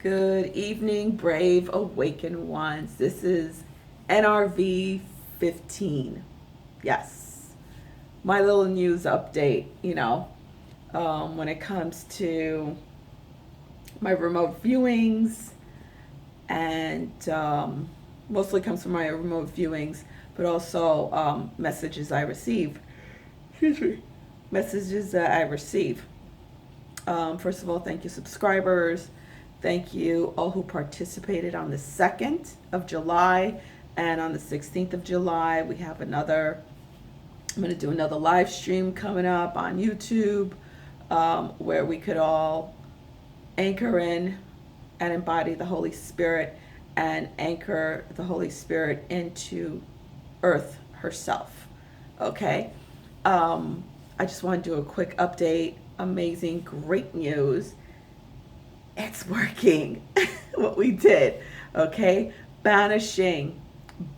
Good evening, brave awakened ones. This is NRV 15. Yes, my little news update, when it comes to my remote viewings, and mostly comes from my remote viewings, but also messages I receive. Excuse me. Messages that I receive. First of all, thank you, subscribers. Thank you all who participated on the 2nd of July and on the 16th of July. We have I'm going to do another live stream coming up on YouTube where we could all anchor in and embody the Holy Spirit and anchor the Holy Spirit into Earth herself. Okay? I just want to do a quick update. Amazing, great news. It's working. What we did, okay? Binding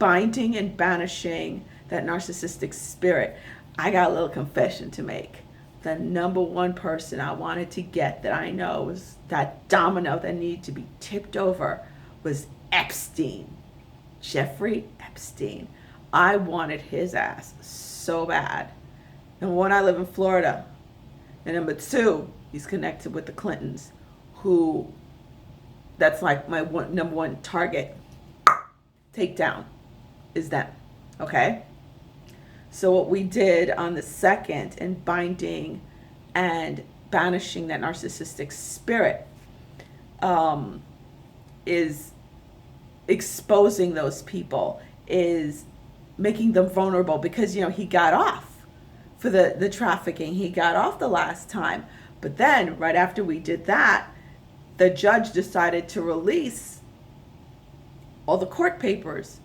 and banishing that narcissistic spirit. I got a little confession to make. The number one person I wanted to get that I know was that domino that needed to be tipped over was Epstein. Jeffrey Epstein. I wanted his ass so bad. And one, I live in Florida. And number two, he's connected with the Clintons, who that's like my number one target takedown is them. Okay? So what we did on the 2nd in binding and banishing that narcissistic spirit is exposing those people, is making them vulnerable, because he got off for the trafficking. He got off the last time. But then right after we did that, the judge decided to release all the court papers,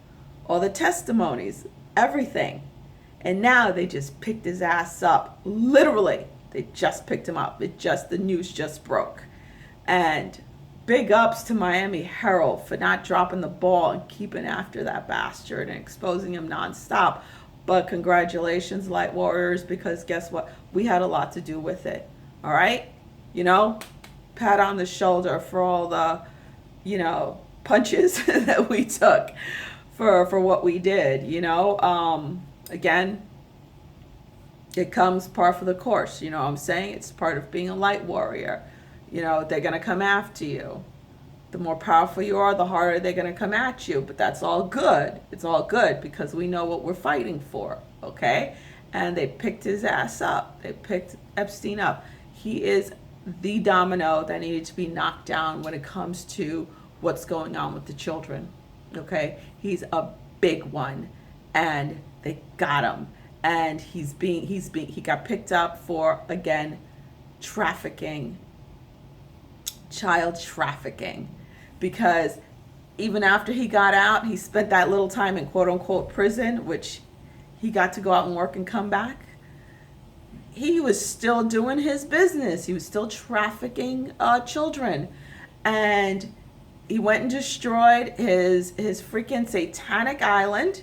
all the testimonies, everything. And now they just picked his ass up. Literally, they just picked him up. The news just broke. And big ups to Miami Herald for not dropping the ball and keeping after that bastard and exposing him nonstop. But congratulations, Light Warriors, because guess what? We had a lot to do with it. All right? Pat on the shoulder for all the, punches that we took for what we did, Again, it comes par for the course, what I'm saying? It's part of being a light warrior. They're going to come after you. The more powerful you are, the harder they're going to come at you. But that's all good. It's all good because we know what we're fighting for, okay? And they picked his ass up. They picked Epstein up. He is the domino that needed to be knocked down when it comes to what's going on with the children, okay? He's a big one, and they got him. And he got picked up for, again, trafficking, child trafficking. Because even after he got out, he spent that little time in quote-unquote prison, which he got to go out and work and come back. He was still doing his business. He was still trafficking children. And he went and destroyed his freaking satanic island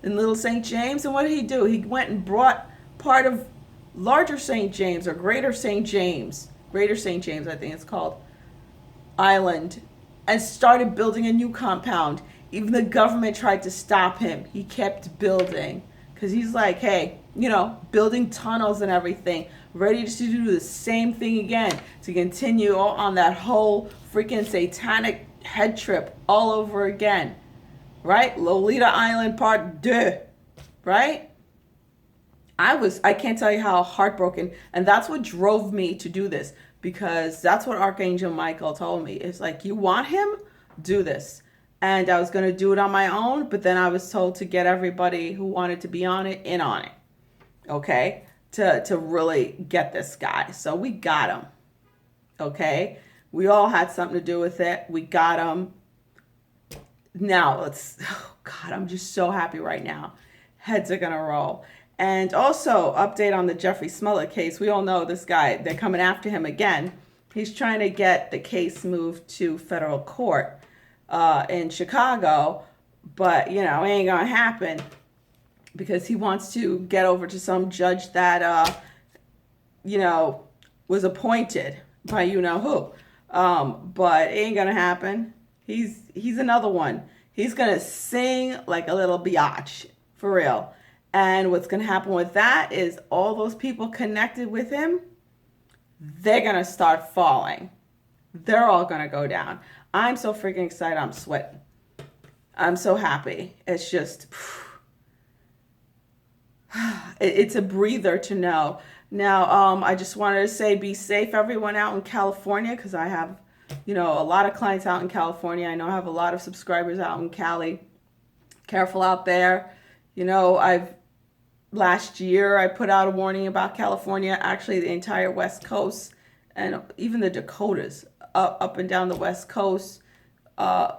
in Little St. James. And what did he do? He went and brought part of larger St. James, or greater St. James, I think it's called, island, and started building a new compound. Even the government tried to stop him. He kept building because he's like, hey, building tunnels and everything, ready to do the same thing again, to continue on that whole freaking satanic head trip all over again, right? Lolita Island Part 2, right? I can't tell you how heartbroken, and that's what drove me to do this, because that's what Archangel Michael told me. It's like, you want him? Do this. And I was going to do it on my own, but then I was told to get everybody who wanted to be on it in on it, okay, to really get this guy. So we got him, okay? We all had something to do with it. We got him. Now oh God, I'm just so happy right now. Heads are going to roll. And also, update on the Jeffrey Smollett case. We all know this guy, they're coming after him again. He's trying to get the case moved to federal court in Chicago, but, it ain't going to happen because he wants to get over to some judge that, was appointed by you-know-who. But it ain't gonna happen. He's another one. He's gonna sing like a little biatch, for real. And what's gonna happen with that is all those people connected with him, they're gonna start falling. They're all gonna go down. I'm so freaking excited. I'm sweating. I'm so happy. It's just, it's a breather to know. Now, I just wanted to say, be safe, everyone out in California, because I have, a lot of clients out in California. I know I have a lot of subscribers out in Cali. Careful out there. Last year I put out a warning about California, actually the entire West Coast, and even the Dakotas, up and down the West Coast,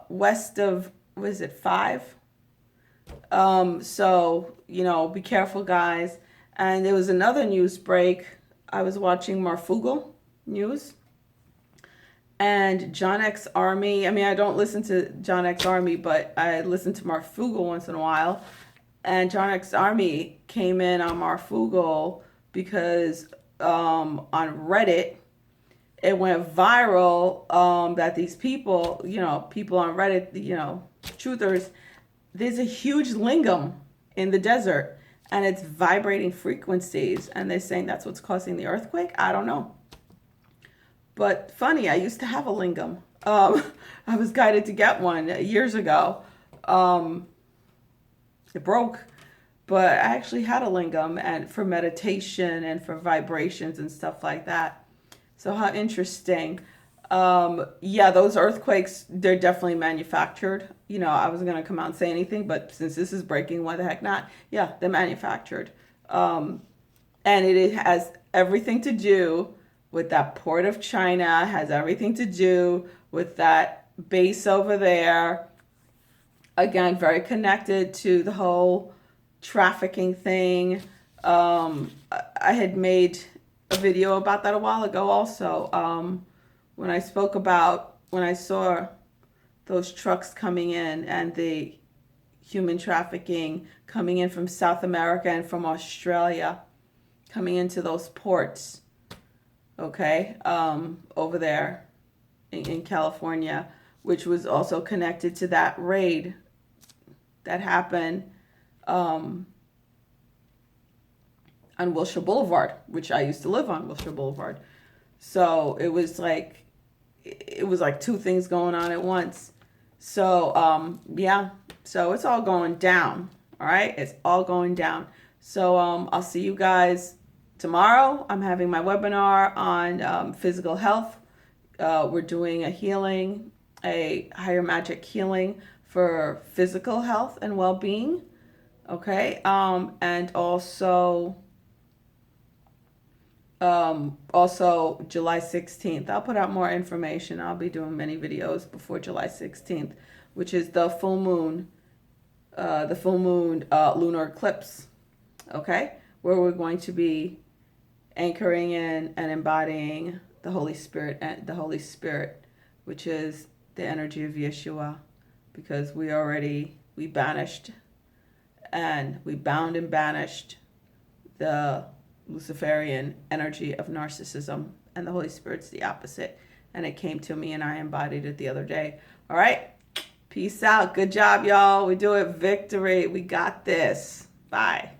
west of, what is it, 5? So, be careful, guys. And there was another news break. I was watching Marfugal News. And John X Army, I don't listen to John X Army, but I listen to Marfugal once in a while. And John X Army came in on Marfugal because on Reddit, it went viral that these people, people on Reddit, truthers, there's a huge lingam in the desert and it's vibrating frequencies. And they're saying that's what's causing the earthquake. I don't know. But funny, I used to have a lingam. I was guided to get one years ago. It broke, but I actually had a lingam and for meditation and for vibrations and stuff like that. So how interesting. Yeah, those earthquakes, they're definitely manufactured. I wasn't going to come out and say anything, but since this is breaking, why the heck not? Yeah, they're manufactured. And it has everything to do with that port of China, has everything to do with that base over there. Again, very connected to the whole trafficking thing. I had made a video about that a while ago also. When I spoke about when I saw those trucks coming in and the human trafficking coming in from South America and from Australia, coming into those ports, okay, over there in California, which was also connected to that raid that happened on Wilshire Boulevard, which I used to live on Wilshire Boulevard. So it was like two things going on at once. So yeah, so it's all going down. All right, it's all going down. So I'll see you guys tomorrow. I'm having my webinar on physical health. We're doing a higher magic healing for physical health and well-being. Okay, and also July 16th. I'll put out more information. I'll be doing many videos before July 16th, which is the full moon lunar eclipse. Okay, where we're going to be anchoring in and embodying the Holy Spirit, which is the energy of Yeshua, because we banished and we bound and banished the Luciferian energy of narcissism, and the Holy Spirit's the opposite. And it came to me and I embodied it the other day. All right. Peace out. Good job, y'all. We do it. Victory. We got this. Bye.